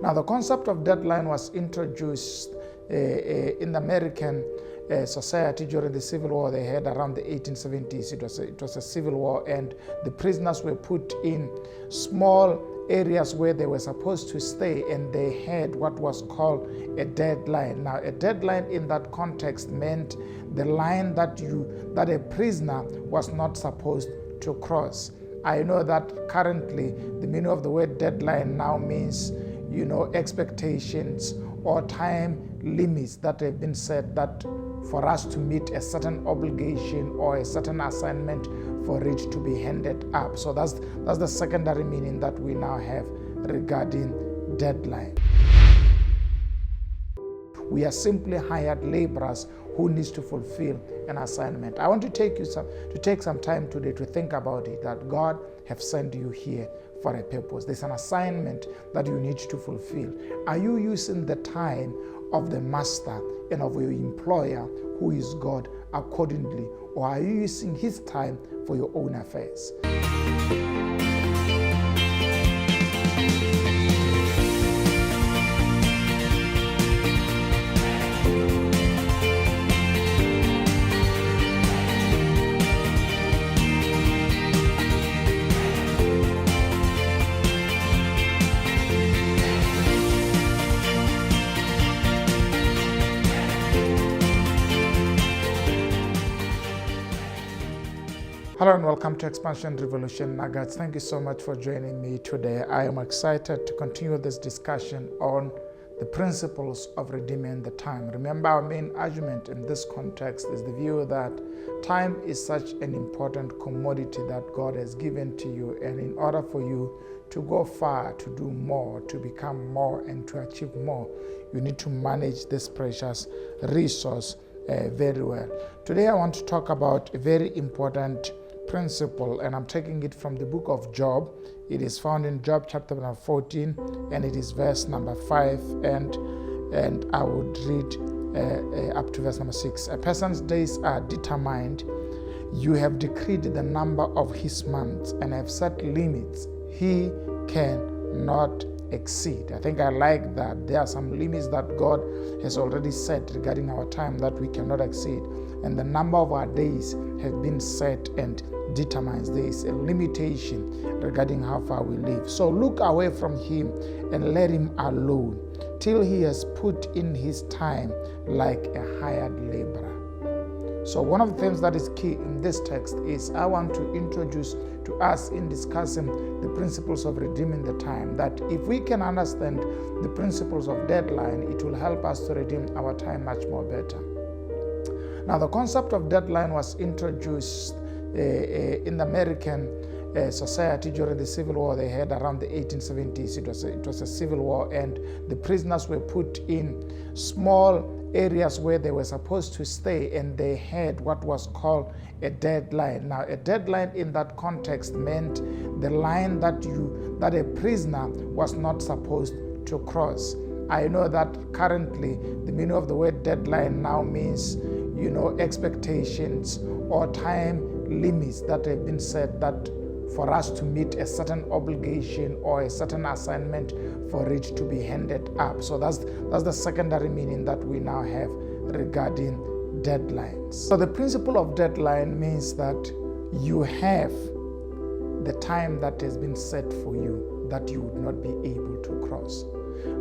Now, the concept of deadline was introduced in the American society during the Civil War they had around the 1870s. It was a civil war, and the prisoners were put in small areas where they were supposed to stay, and they had what was called a deadline. Now, a deadline in that context meant the line that a prisoner was not supposed to cross. I know that currently the meaning of the word deadline now means, expectations or time limits that have been set that for us to meet a certain obligation or a certain assignment for it to be handed up. So that's the secondary meaning that we now have regarding deadline. We are simply hired laborers who needs to fulfill an assignment. I want to take some time today to think about it, that God have sent you here for a purpose. There's an assignment that you need to fulfill. Are you using the time of the master and of your employer, who is God, accordingly, or are you using his time for your own affairs? Hello and welcome to Expansion Revolution Nuggets. Thank you so much for joining me today. I am excited to continue this discussion on the principles of redeeming the time. Remember, our main argument in this context is the view that time is such an important commodity that God has given to you, and in order for you to go far, to do more, to become more, and to achieve more, you need to manage this precious resource very well. Today I want to talk about a very important principle, and I'm taking it from the book of Job. It is found in Job chapter number 14, and it is verse number 5, and I would read up to verse number 6. A person's days are determined. You have decreed the number of his months and have set limits he cannot exceed. I think I like that. There are some limits that God has already set regarding our time that we cannot exceed, and the number of our days have been set and determines. There is a limitation regarding how far we live. So look away from him and let him alone till he has put in his time like a hired laborer. So one of the things that is key in this text is I want to introduce to us in discussing the principles of redeeming the time, that if we can understand the principles of deadline, it will help us to redeem our time much more better. Now, the concept of deadline was introduced in the American society during the Civil War they had around the 1870s. It was a civil war, and the prisoners were put in small areas where they were supposed to stay, and they had what was called a deadline. Now, a deadline in that context meant the line that a prisoner was not supposed to cross. I know that currently the meaning of the word deadline now means, expectations or time limits that have been set that for us to meet a certain obligation or a certain assignment for it to be handed up. So that's the secondary meaning that we now have regarding deadlines. So the principle of deadline means that you have the time that has been set for you that you would not be able to cross.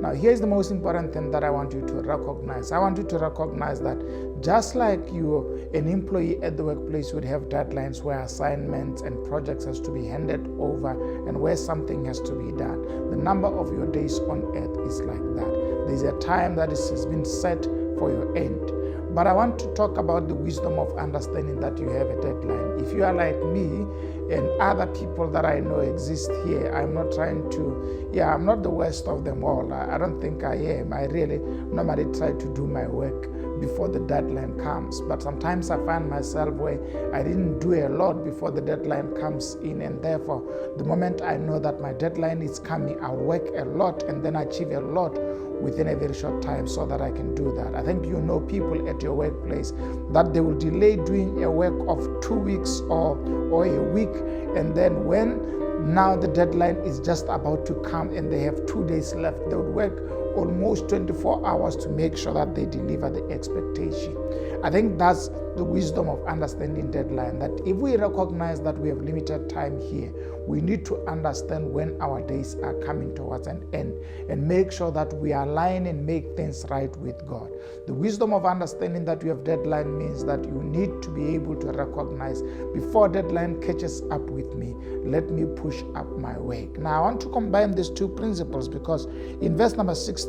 Now, here's the most important thing that I want you to recognize. I want you to recognize that just like an employee at the workplace would have deadlines where assignments and projects has to be handed over and where something has to be done, the number of your days on earth is like that. There's a time that has been set for your end. But I want to talk about the wisdom of understanding that you have a deadline. If you are like me and other people that I know exist here, I'm not the worst of them all. I don't think I am. I really normally try to do my work before the deadline comes. But sometimes I find myself where I didn't do a lot before the deadline comes in, and therefore the moment I know that my deadline is coming, I'll work a lot and then achieve a lot within a very short time so that I can do that. I think you know people at your workplace that they will delay doing a work of 2 weeks or a week, and then when now the deadline is just about to come and they have 2 days left. They would work almost 24 hours to make sure that they deliver the expectation. I think that's the wisdom of understanding deadline, that if we recognize that we have limited time here, we need to understand when our days are coming towards an end and make sure that we align and make things right with God. The wisdom of understanding that you have deadline means that you need to be able to recognize, before deadline catches up with me, let me push up my work. Now I want to combine these two principles, because in verse number 6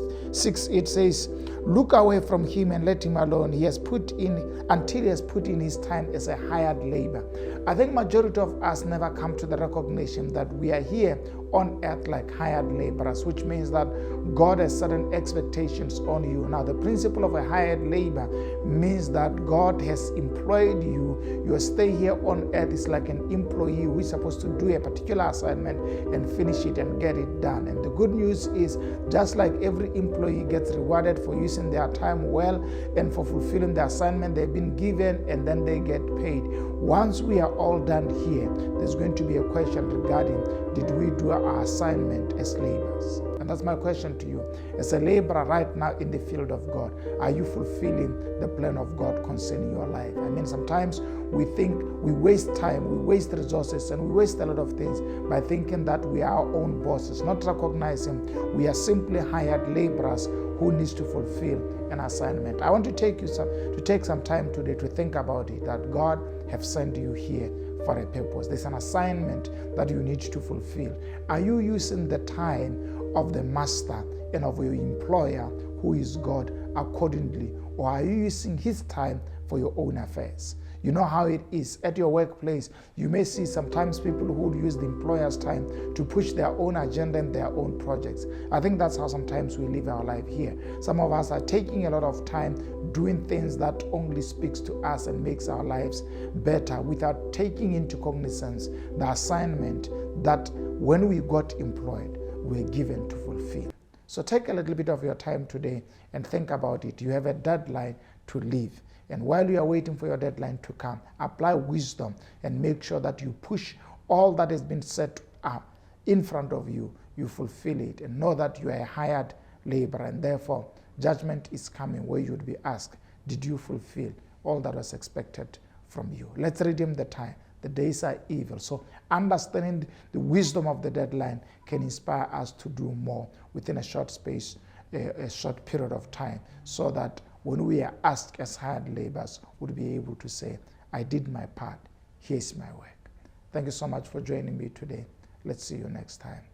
it says, look away from him and let him alone. He has put in, until he has put in his time as a hired labor. I think majority of us never come to the recognition that we are here on earth like hired laborers, which means that God has certain expectations on you. Now, the principle of a hired labor means that God has employed you. Your stay here on earth is like an employee who is supposed to do a particular assignment and finish it and get it done. And the good news is, just like every employee gets rewarded for using their time well and for fulfilling the assignment they've been given, and then they get paid. Once we are all done here, there's going to be a question regarding, did we do our assignment as laborers? And that's my question to you. As a laborer right now in the field of God, are you fulfilling the plan of God concerning your life? I mean, sometimes we think we waste time, we waste resources, and we waste a lot of things by thinking that we are our own bosses, not recognizing we are simply hired laborers who needs to fulfill an assignment. I want to take some time today to think about it, that God have sent you here for a purpose. There's an assignment that you need to fulfill. Are you using the time of the master and of your employer, who is God, accordingly? Or are you using his time for your own affairs? You know how it is at your workplace. You may see sometimes people who would use the employer's time to push their own agenda and their own projects. I think that's how sometimes we live our life here. Some of us are taking a lot of time doing things that only speaks to us and makes our lives better, without taking into cognizance the assignment that when we got employed, we're given to fulfill. So take a little bit of your time today and think about it. You have a deadline to leave. And while you are waiting for your deadline to come, apply wisdom and make sure that you push all that has been set up in front of you, you fulfill it, and know that you are a hired laborer, and therefore judgment is coming where you would be asked, did you fulfill all that was expected from you? Let's redeem the time. The days are evil. So understanding the wisdom of the deadline can inspire us to do more within a short space, a short period of time, so that when we are asked as hired laborers, we'll be able to say, I did my part, here's my work. Thank you so much for joining me today. Let's see you next time.